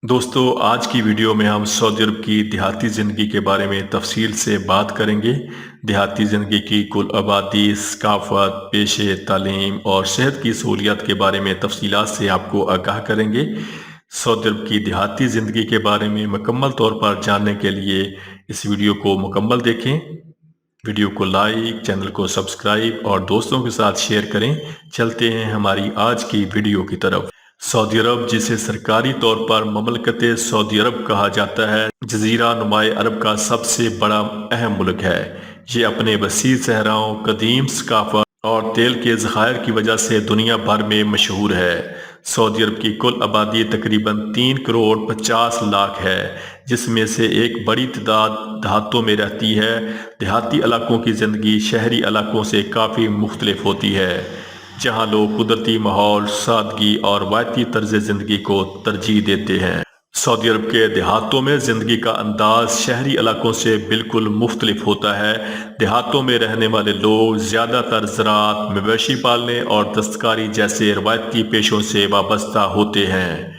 دوستو آج کی ویڈیو میں ہم سعودی عرب کی دیہاتی زندگی کے بارے میں تفصیل سے بات کریں گے۔ دیہاتی زندگی کی کل آبادی، ثقافت، پیشے، تعلیم اور صحت کی سہولیات کے بارے میں تفصیلات سے آپ کو آگاہ کریں گے۔ سعودی عرب کی دیہاتی زندگی کے بارے میں مکمل طور پر جاننے کے لیے اس ویڈیو کو مکمل دیکھیں۔ ویڈیو کو لائک، چینل کو سبسکرائب اور دوستوں کے ساتھ شیئر کریں۔ چلتے ہیں ہماری آج کی ویڈیو کی طرف۔ سعودی عرب، جسے سرکاری طور پر مملکت سعودی عرب کہا جاتا ہے، جزیرہ نمائے عرب کا سب سے بڑا اہم ملک ہے۔ یہ اپنے وسیع صحراؤں، قدیم ثقافت اور تیل کے ذخائر کی وجہ سے دنیا بھر میں مشہور ہے۔ سعودی عرب کی کل آبادی تقریباً 3,50,00,000 ہے، جس میں سے ایک بڑی تعداد دیہاتوں میں رہتی ہے۔ دیہاتی علاقوں کی زندگی شہری علاقوں سے کافی مختلف ہوتی ہے، جہاں لوگ قدرتی ماحول، سادگی اور روایتی طرز زندگی کو ترجیح دیتے ہیں۔ سعودی عرب کے دیہاتوں میں زندگی کا انداز شہری علاقوں سے بالکل مختلف ہوتا ہے۔ دیہاتوں میں رہنے والے لوگ زیادہ تر زراعت، مویشی پالنے اور دستکاری جیسے روایتی پیشوں سے وابستہ ہوتے ہیں۔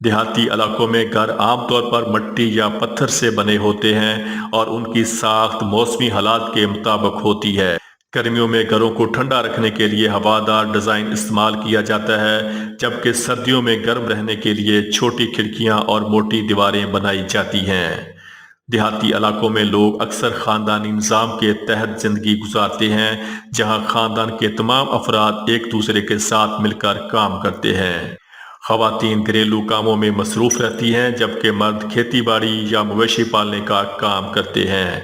دیہاتی علاقوں میں گھر عام طور پر مٹی یا پتھر سے بنے ہوتے ہیں اور ان کی ساخت موسمی حالات کے مطابق ہوتی ہے۔ گرمیوں میں گھروں کو ٹھنڈا رکھنے کے لیے ہوادار ڈیزائن استعمال کیا جاتا ہے، جبکہ سردیوں میں گرم رہنے کے لیے چھوٹی کھڑکیاں اور موٹی دیواریں بنائی جاتی ہیں۔ دیہاتی علاقوں میں لوگ اکثر خاندانی نظام کے تحت زندگی گزارتے ہیں، جہاں خاندان کے تمام افراد ایک دوسرے کے ساتھ مل کر کام کرتے ہیں۔ خواتین گھریلو کاموں میں مصروف رہتی ہیں، جبکہ مرد کھیتی باڑی یا مویشی پالنے کا کام کرتے ہیں۔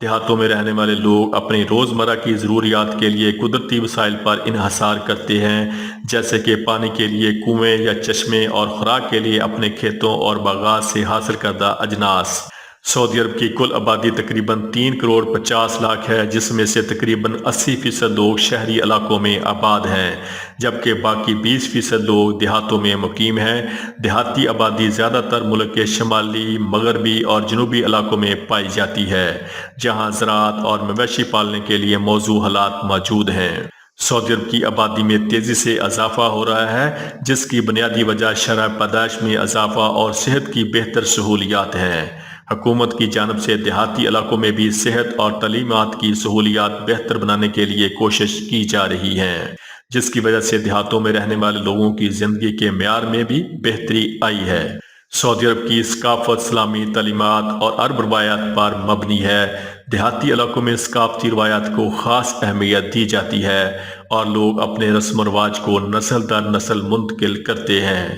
دیہاتوں میں رہنے والے لوگ اپنی روزمرہ کی ضروریات کے لیے قدرتی وسائل پر انحصار کرتے ہیں، جیسے کہ پانی کے لیے کنویں یا چشمے اور خوراک کے لیے اپنے کھیتوں اور باغات سے حاصل کردہ اجناس۔ سعودی عرب کی کل آبادی تقریباً 3,50,00,000 ہے، جس میں سے تقریباً 80% لوگ شہری علاقوں میں آباد ہیں، جبکہ باقی 20% لوگ دیہاتوں میں مقیم ہیں۔ دیہاتی آبادی زیادہ تر ملک کے شمالی، مغربی اور جنوبی علاقوں میں پائی جاتی ہے، جہاں زراعت اور مویشی پالنے کے لیے موزوں حالات موجود ہیں۔ سعودی عرب کی آبادی میں تیزی سے اضافہ ہو رہا ہے، جس کی بنیادی وجہ شرح پیدائش میں اضافہ اور صحت کی بہتر سہولیات ہیں۔ حکومت کی جانب سے دیہاتی علاقوں میں بھی صحت اور تعلیمات کی سہولیات بہتر بنانے کے لیے کوشش کی جا رہی ہے، جس کی وجہ سے دیہاتوں میں رہنے والے لوگوں کی زندگی کے معیار میں بھی بہتری آئی ہے۔ سعودی عرب کی ثقافت اسلامی تعلیمات اور عرب روایات پر مبنی ہے۔ دیہاتی علاقوں میں ثقافتی روایات کو خاص اہمیت دی جاتی ہے اور لوگ اپنے رسم و رواج کو نسل در نسل منتقل کرتے ہیں۔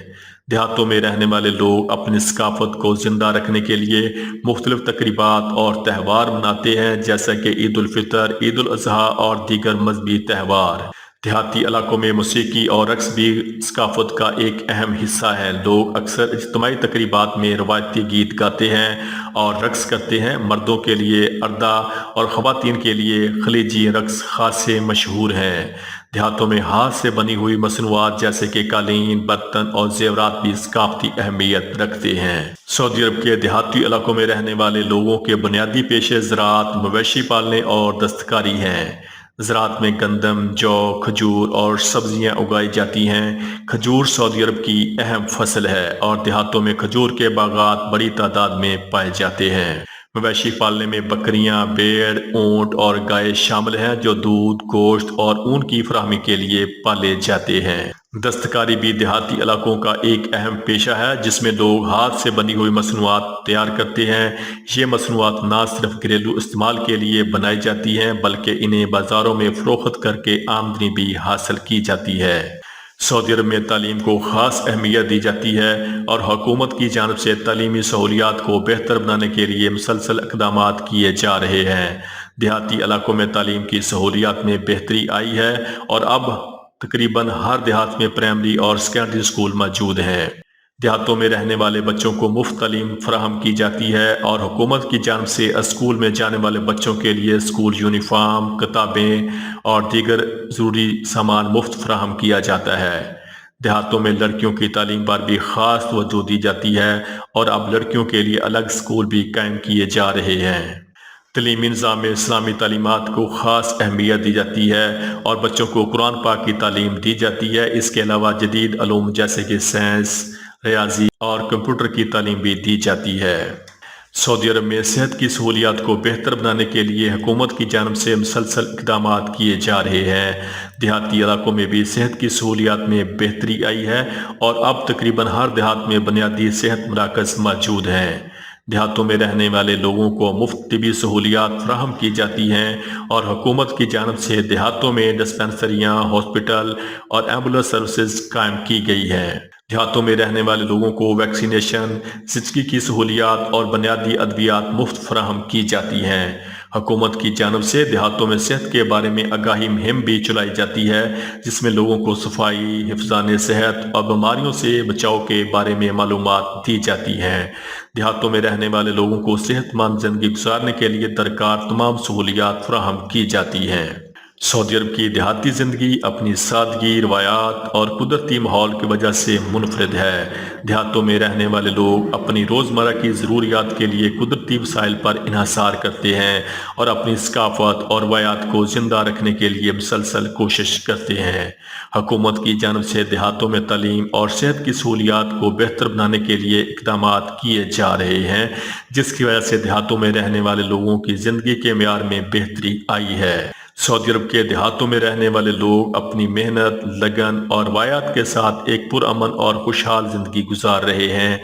دیہاتوں میں رہنے والے لوگ اپنی ثقافت کو زندہ رکھنے کے لیے مختلف تقریبات اور تہوار مناتے ہیں، جیسا کہ عید الفطر، عید الاضحیٰ اور دیگر مذہبی تہوار۔ دیہاتی علاقوں میں موسیقی اور رقص بھی ثقافت کا ایک اہم حصہ ہے۔ لوگ اکثر اجتماعی تقریبات میں روایتی گیت گاتے ہیں اور رقص کرتے ہیں۔ مردوں کے لیے اردا اور خواتین کے لیے خلیجی رقص خاصے مشہور ہیں۔ دیہاتوں میں ہاتھ سے بنی ہوئی مصنوعات جیسے کہ قالین، برتن اور زیورات بھی ثقافتی اہمیت رکھتے ہیں۔ سعودی عرب کے دیہاتی علاقوں میں رہنے والے لوگوں کے بنیادی پیشے زراعت، مویشی پالنے اور دستکاری ہیں۔ زراعت میں گندم، جو، کھجور اور سبزیاں اگائی جاتی ہیں۔ کھجور سعودی عرب کی اہم فصل ہے اور دیہاتوں میں کھجور کے باغات بڑی تعداد میں پائے جاتے ہیں۔ مویشی پالنے میں بکریاں، بھیڑ، اونٹ اور گائے شامل ہیں، جو دودھ، گوشت اور اون کی فراہمی کے لیے پالے جاتے ہیں۔ دستکاری بھی دیہاتی علاقوں کا ایک اہم پیشہ ہے، جس میں لوگ ہاتھ سے بنی ہوئی مصنوعات تیار کرتے ہیں۔ یہ مصنوعات نہ صرف گھریلو استعمال کے لیے بنائی جاتی ہیں، بلکہ انہیں بازاروں میں فروخت کر کے آمدنی بھی حاصل کی جاتی ہے۔ سعودی عرب میں تعلیم کو خاص اہمیت دی جاتی ہے اور حکومت کی جانب سے تعلیمی سہولیات کو بہتر بنانے کے لیے مسلسل اقدامات کیے جا رہے ہیں۔ دیہاتی علاقوں میں تعلیم کی سہولیات میں بہتری آئی ہے اور اب تقریباً ہر دیہات میں پرائمری اور سیکنڈری اسکول موجود ہیں۔ دیہاتوں میں رہنے والے بچوں کو مفت تعلیم فراہم کی جاتی ہے اور حکومت کی جانب سے اسکول میں جانے والے بچوں کے لیے اسکول یونیفارم، کتابیں اور دیگر ضروری سامان مفت فراہم کیا جاتا ہے۔ دیہاتوں میں لڑکیوں کی تعلیم پر بھی خاص توجہ دی جاتی ہے اور اب لڑکیوں کے لیے الگ اسکول بھی قائم کیے جا رہے ہیں۔ تعلیمی نظام میں اسلامی تعلیمات کو خاص اہمیت دی جاتی ہے اور بچوں کو قرآن پاک کی تعلیم دی جاتی ہے۔ اس کے علاوہ جدید علوم جیسے کہ سائنس، ریاضی اور کمپیوٹر کی تعلیم بھی دی جاتی ہے۔ سعودی عرب میں صحت کی سہولیات کو بہتر بنانے کے لیے حکومت کی جانب سے مسلسل اقدامات کیے جا رہے ہیں۔ دیہاتی علاقوں میں بھی صحت کی سہولیات میں بہتری آئی ہے اور اب تقریباً ہر دیہات میں بنیادی صحت مراکز موجود ہیں۔ دیہاتوں میں رہنے والے لوگوں کو مفت طبی سہولیات فراہم کی جاتی ہیں اور حکومت کی جانب سے دیہاتوں میں ڈسپنسریاں، ہاسپٹل اور ایمبولینس سروسز قائم کی گئی ہیں۔ دیہاتوں میں رہنے والے لوگوں کو ویکسینیشن، زچگی کی سہولیات اور بنیادی ادویات مفت فراہم کی جاتی ہیں۔ حکومت کی جانب سے دیہاتوں میں صحت کے بارے میں آگاہی مہم بھی چلائی جاتی ہے، جس میں لوگوں کو صفائی، حفظان صحت اور بیماریوں سے بچاؤ کے بارے میں معلومات دی جاتی ہیں۔ دیہاتوں میں رہنے والے لوگوں کو صحت مند زندگی گزارنے کے لیے درکار تمام سہولیات فراہم کی جاتی ہیں۔ سعودی عرب کی دیہاتی زندگی اپنی سادگی، روایات اور قدرتی ماحول کی وجہ سے منفرد ہے۔ دیہاتوں میں رہنے والے لوگ اپنی روزمرہ کی ضروریات کے لیے قدرتی وسائل پر انحصار کرتے ہیں اور اپنی ثقافت اور روایات کو زندہ رکھنے کے لیے مسلسل کوشش کرتے ہیں۔ حکومت کی جانب سے دیہاتوں میں تعلیم اور صحت کی سہولیات کو بہتر بنانے کے لیے اقدامات کیے جا رہے ہیں، جس کی وجہ سے دیہاتوں میں رہنے والے لوگوں کی زندگی کے معیار میں بہتری آئی ہے۔ سعودی عرب کے دیہاتوں میں رہنے والے لوگ اپنی محنت، لگن اور روایات کے ساتھ ایک پرامن اور خوشحال زندگی گزار رہے ہیں۔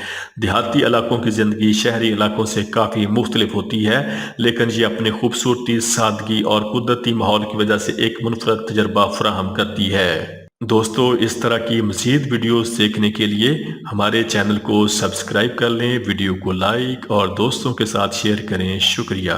دیہاتی علاقوں کی زندگی شہری علاقوں سے کافی مختلف ہوتی ہے، لیکن یہ اپنی خوبصورتی، سادگی اور قدرتی ماحول کی وجہ سے ایک منفرد تجربہ فراہم کرتی ہے۔ دوستو، اس طرح کی مزید ویڈیوز دیکھنے کے لیے ہمارے چینل کو سبسکرائب کر لیں، ویڈیو کو لائک اور دوستوں کے ساتھ شیئر کریں۔ شکریہ۔